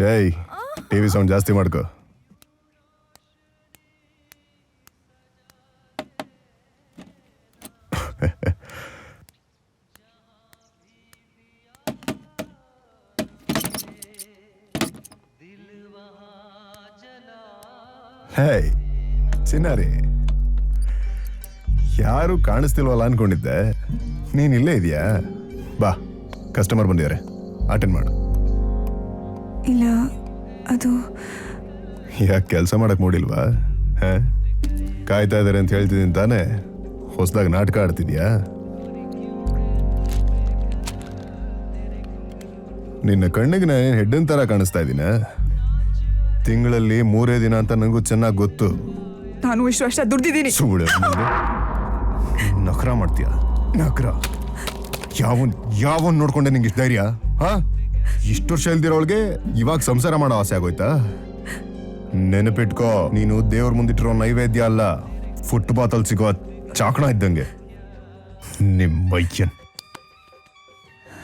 ಏಯ್ TV sound ಜಾಸ್ತಿ ಮಾಡ್ಕೋ. ಹೇಯ್ ಚಿನ್ನಾರಿ, ಯಾರು ಕಾಣಿಸ್ತಿಲ್ವಲ್ಲ ಅನ್ಕೊಂಡಿದ್ದೆ. ನೀನ್ ಇಲ್ಲೇ ಇದೆಯಾ? ಬಾ, ಕಸ್ಟಮರ್ ಬಂದಿದ್ದಾರೆ, ಅಟೆಂಡ್ ಮಾಡು. ಇಲ್ಲ, ಅದು ಯಾಕೆ ಕೆಲಸ ಮಾಡಕ್ ಮೂಡಿಲ್ವಾ? ಕಾಯ್ತಾ ಇದಾರೆ ಅಂತ ಹೇಳ್ತಿದ್ದೀನಿ ತಾನೇ. ಹೊಸದಾಗಿ ನಾಟಕ ಆಡ್ತಿದ್ಯಾ? ನಿನ್ನ ಕಣ್ಣಿಗೆ ನಾನು ಹೆಡ್ಡನ್ ತರ ಕಾಣಿಸ್ತಾ ಇದ್ದೀನ? ತಿಂಗಳಲ್ಲಿ 3 ದಿನ ಅಂತ ನನಗೂ ಚೆನ್ನಾಗಿ ಗೊತ್ತು. ನಾನು ಇಷ್ಟು ವರ್ಷ ದುಡ್ದಿದ್ದೀನಿ. ಸುಳ್ಳು ನಖರ ಮಾಡ್ತೀಯ, ನಖರ. ಯಾವನ್ ನೋಡ್ಕೊಂಡೆ ನಿಂಗೆ ಇಷ್ಟು ಧೈರ್ಯ? ಇಷ್ಟು ವರ್ಷ ಇಲ್ದಿರೋಳ್ಗೆ ಇವಾಗ ಸಂಸಾರ ಮಾಡೋ ಆಸೆ ಆಗೋಯ್ತಾ? ನೆನಪಿಟ್ಕೋ, ನೀನು ದೇವ್ರ ಮುಂದಿಟ್ಟಿರೋ ನೈವೇದ್ಯ ಅಲ್ಲ, ಫುಟ್ಪಾತ್ ಅಲ್ಲಿ ಸಿಗೋ ಚಾಕಣ ಇದ್ದಂಗೆ. ನಿಮ್ಮಯ್ಯನ್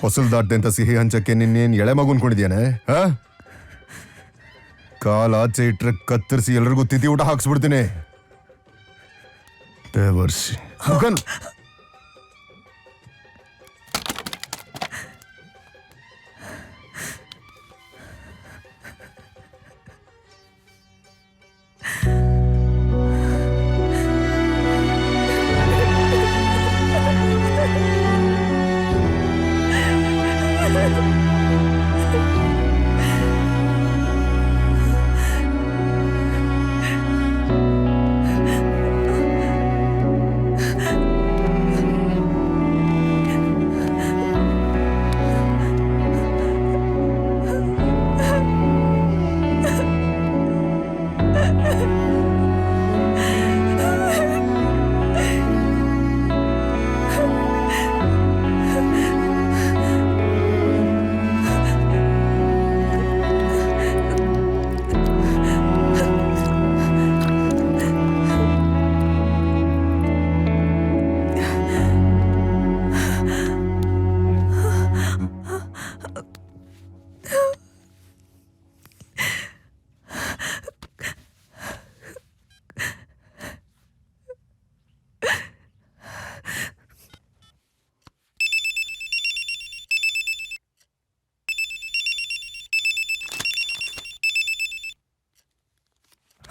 ಹೊಸಲ್ ದಾಟ್ದೆ ಅಂತ ಸಿಹಿ ಹಂಚಕ್ಕೆ ನಿನ್ನೇನ್ ಎಳೆ ಮಗುನ್ಕೊಂಡಿದ್ಯಾನೆ? ಕಾಲ್ ಆಚೆ ಇಟ್ರೆ ಕತ್ತರಿಸಿ ಎಲ್ರಿಗೂ ತಿಥಿ ಊಟ ಹಾಕ್ಸ್ಬಿಡ್ತೀನಿ. ದೇವರ್ಷಿ ಮುಗನ್.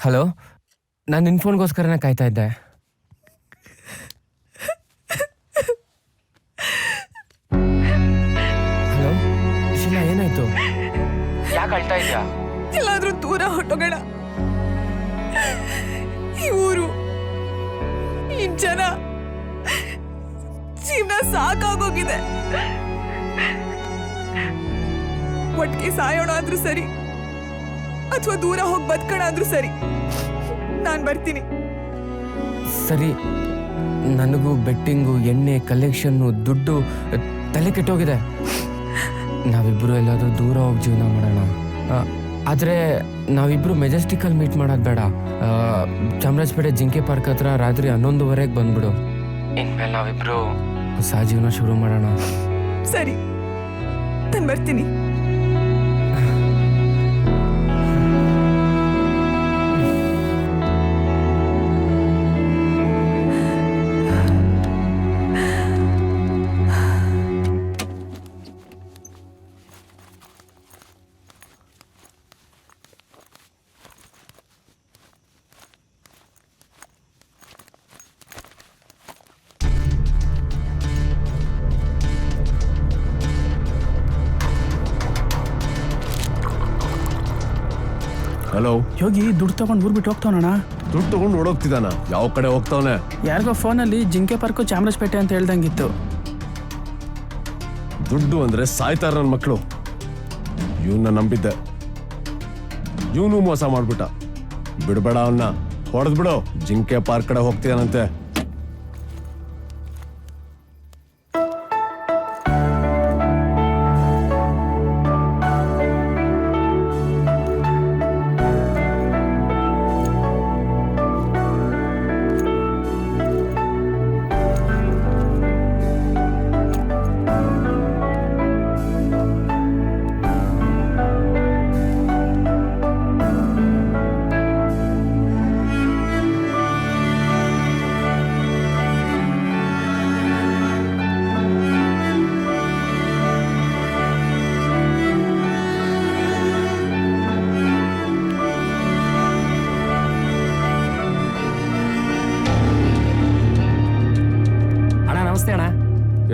ಹಲೋ, ನಾನು ನಿನ್ನ ಫೋನ್ಗೋಸ್ಕರನೇ ಕಾಯ್ತಾ ಇದ್ದೆ. ಹಲೋ ಶಿಲಾ, ಏನಾಯ್ತು? ಯಾಕೆ ಅಳ್ತಾ ಇದ್ಯಾ? ಎಲ್ಲಾದ್ರೂ ದೂರ ಹೊಟ್ಟೋಗೋಣ. ಈ ಊರು, ಈ ಜನ, ಜೀವನ ಸಾಕಾಗೋಗಿದೆ. ಒಟ್ಟಿಗೆ ಸಾಯೋಣ ಆದ್ರೂ ಸರಿ, ಅಥವಾ ದೂರ ಹೋಗಿ ಬದುಕೋಣ ಆದ್ರೂ ಸರಿ. ನಾನು ಬರ್ತೀನಿ. ಸರಿ, ನನಗೂ ಬೆಟ್ಟಿಂಗು, ಎಣ್ಣೆ ಕಲೆಕ್ಷನ್ನು, ದುಡ್ಡು ತಲೆ ಕೆಟ್ಟೋಗಿದೆ. ನಾವಿಬ್ಬರು ಎಲ್ಲಾದರೂ ದೂರ ಹೋಗಿ ಜೀವನ ಮಾಡೋಣ. ಆದರೆ ನಾವಿಬ್ಬರು ಮೆಜೆಸ್ಟಿಕಲ್ಲಿ ಮೀಟ್ ಮಾಡೋದು ಬೇಡ. ಚಾಮರಾಜಪೇಟೆ ಜಿಂಕೆ ಪಾರ್ಕ್ ಹತ್ರ ರಾತ್ರಿ 11:30 ಬಂದ್ಬಿಡು. ಇನ್ಮೇಲೆ ನಾವಿಬ್ಬರು ಹೊಸ ಜೀವನ ಶುರು ಮಾಡೋಣ. ಸರಿ, ನಾನು ಬರ್ತೀನಿ. ಹಲೋ ಯೋಗಿ, ದುಡ್ಡು ತಗೊಂಡು ಊರ್ ಬಿಟ್ಟು ಹೋಗ್ತಾವಣ್ಣ. ದುಡ್ಡು ತಗೊಂಡು ಓಡೋಗ್ತಿದ್ದಾನ? ಯಾವ ಕಡೆ ಹೋಗ್ತಾವನೆ? ಯಾರಿಗೋ ಫೋನಲ್ಲಿ ಜಿಂಕೆ ಪಾರ್ಕು ಚಾಮರಾಜಪೇಟೆ ಅಂತ ಹೇಳ್ದಂಗಿತ್ತು. ದುಡ್ಡು ಅಂದ್ರೆ ಸಾಯ್ತಾರ ನನ್ನ ಮಕ್ಕಳು. ಇವನ್ನ ನಂಬಿದ್ದೆ, ಇವನು ಮೋಸ ಮಾಡ್ಬಿಟ್ಟ. ಬಿಡ್ಬೇಡ ಅವನ್ನ, ಹೊಡೆದ್ಬಿಡು. ಜಿಂಕೆ ಪಾರ್ಕ್ ಕಡೆ ಹೋಗ್ತಿದಾನಂತೆ.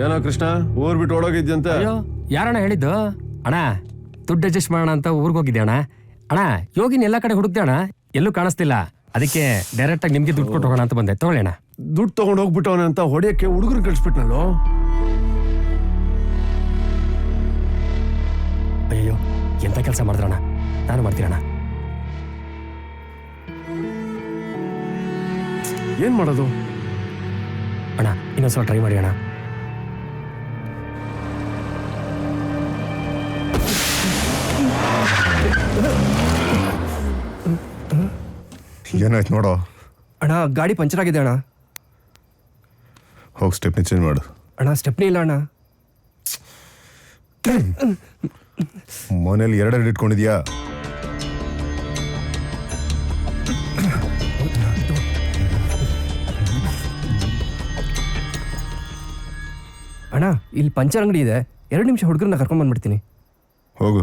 ಏನೋ ಕೃಷ್ಣ ಊರ್ ಬಿಟ್ಟು ಓಡೋಗಿದ್ಯಂತೆ. ಅಯ್ಯೋ ಯಾರಣ್ಣ ಹೇಳಿದ್ದು? ಅಣ್ಣ ದುಡ್ಡು ಅಡ್ಜಸ್ಟ್ ಮಾಡೋಣ ಅಂತ ಊರಿಗೆ ಹೋಗಿದ್ದೆ ಅಣ್ಣ. ಅಣ್ಣ ಯೋಗಿನ ಎಲ್ಲ ಕಡೆ ಹುಡುಕ್ದೆ ಅಣ್ಣ, ಎಲ್ಲೂ ಕಾಣಿಸ್ತಿಲ್ಲ. ಅದಕ್ಕೆ ಡೈರೆಕ್ಟ್ ಆಗಿ ನಿಮ್ಗೆ ದುಡ್ಡು ಕೊಟ್ಟು ಹೋಗೋಣ ಅಂತ ಬಂದೆ. ತಗೊಳ್ಳಿ ಅಣ್ಣ. ದುಡ್ಡು ತಗೊಂಡು ಹೋಗ್ಬಿಟ್ಟವನೆ ಅಂತ ಹೊಡೆಯಕ್ಕೆ ಹುಡುಗರು ಕಳಿಸ್ಬಿಟ್ನಲ್ಲೋ. ಅಯ್ಯೋ ಎಂತ ಕೆಲಸ ಮಾಡಿದ್ರಣ್ಣ, ನಾನು ಮಾಡ್ತೀರಣ್ಣ. ಏನ್ ಮಾಡೋದು ಅಣ್ಣ ಇನ್ನೊಂದ್ಸಲ ಟ್ರೈ ಮಾಡಿ ಅಣ್ಣ. ಏನಾಯ್ತು ನೋಡೋ. ಅಣ್ಣ ಗಾಡಿ ಪಂಚರ್ ಆಗಿದೆ ಅಣ್ಣ. ಹೋಗಿ ಸ್ಟೆಪ್ನಿ ಚೇಂಜ್ ಮಾಡು. ಅಣ್ಣ ಸ್ಟೆಪ್ನಿ ಇಲ್ಲ ಅಣ್ಣ. ಮನೇಲಿ ಎರಡೆರಡು ಇಟ್ಕೊಂಡಿದ್ಯಾ? ಅಣ್ಣ ಇಲ್ಲಿ ಪಂಚರ್ ಅಂಗಡಿ ಇದೆ, 2 ನಿಮಿಷ ಹುಡುಗರನ್ನ ಕರ್ಕೊಂಡ್ ಬಂದ್ಬಿಡ್ತೀನಿ. ಹೋಗು.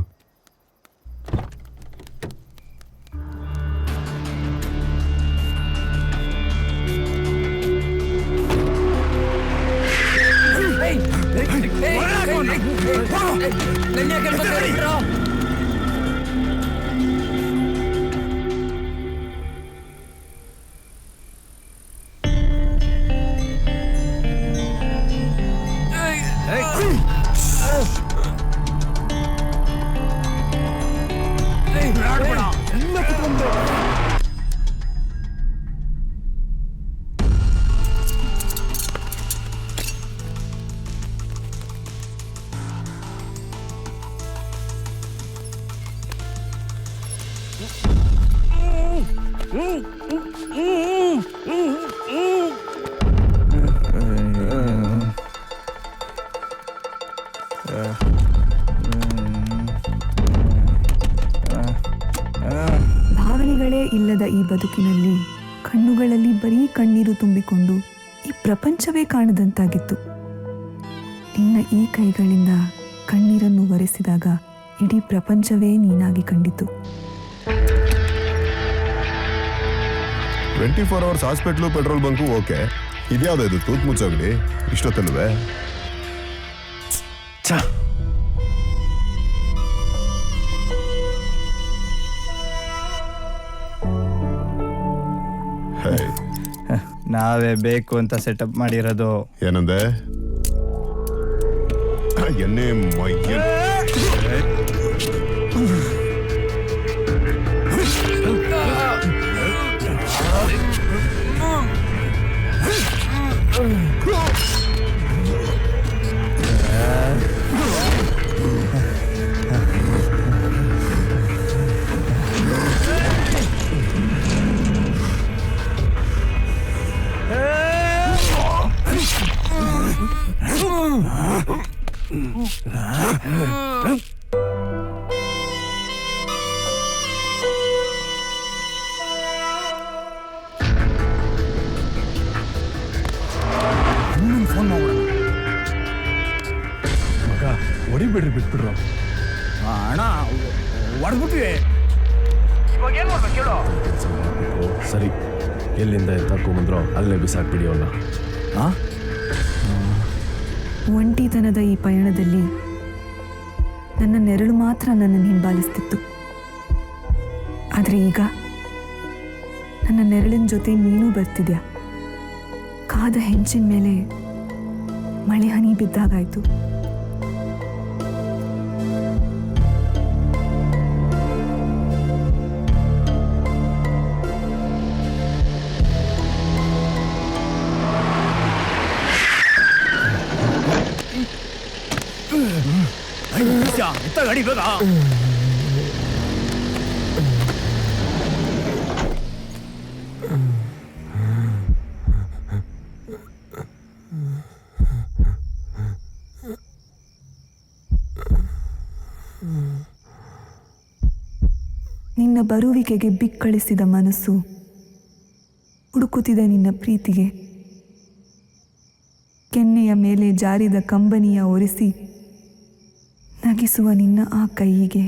ಭಾವನೆಗಳೇ ಇಲ್ಲದ ಈ ಬದುಕಿನಲ್ಲಿ ಕಣ್ಣುಗಳಲ್ಲಿ ಬರೀ ಕಣ್ಣೀರು ತುಂಬಿಕೊಂಡು ಈ ಪ್ರಪಂಚವೇ ಕಾಣದಂತಾಗಿತ್ತು. ನಿನ್ನ ಈ ಕೈಗಳಿಂದ ಕಣ್ಣೀರನ್ನು ಒರೆಸಿದಾಗ ಇಡೀ ಪ್ರಪಂಚವೇ ನೀನಾಗಿ ಕಂಡಿತು. 24 hours hospital petrol bunk okay. ಇದ್ಯಾವ್ದು ಇದು ತೂತ್ ಮುಚ್ಚೋಗ್ಲಿ ಇಷ್ಟೊತ್ತಲ್ವೇ? ನಾವೇ ಬೇಕು ಅಂತ ಸೆಟಪ್ ಮಾಡಿರೋದು. ಏನಂದೆ? ಎಣ್ಣೆ ಮೈಯ ಮಗ ಹೊಡಿಬಿಡ್ರಿ, ಬಿಟ್ಬಿಡ್ರು. ಅಣ್ಣ ಹೊಡೆದ್ಬಿಟ್ವಿ. ಸರಿ, ಎಲ್ಲಿಂದ ಎತ್ತಾಕೊಂಬಂದ್ರೋ ಅಲ್ಲೇ ಬಿಸಾಕ್ಬಿಡಿ ಅವನ್ನ. ಒಂಟಿತನದ ಈ ಪಯಣದಲ್ಲಿ ನನ್ನ ನೆರಳು ಮಾತ್ರ ನನ್ನನ್ನು ಹಿಂಬಾಲಿಸ್ತಿತ್ತು. ಆದರೆ ಈಗ ನನ್ನ ನೆರಳಿನ ಜೊತೆ ನೀನು ಬರ್ತಿದ್ಯಾ. ಕಾದ ಹೆಂಚಿನ ಮೇಲೆ ಮಳೆ ಹನಿ ಬಿದ್ದಾಗಾಯ್ತು. ಗಾಡಿ ಬೇಗ. ನಿನ್ನ ಬರುವಿಕೆಗೆ ಬಿಕ್ಕಳಿಸಿದ ಮನಸ್ಸು ಹುಡುಕುತ್ತಿದೆ ನಿನ್ನ ಪ್ರೀತಿಗೆ. ಕೆನ್ನೆಯ ಮೇಲೆ ಜಾರಿದ ಕಂಬನಿಯ ಒರೆಸಿ ನಗಿಸುವ ನಿನ್ನ ಆ ಕೈಯಿಗೆ.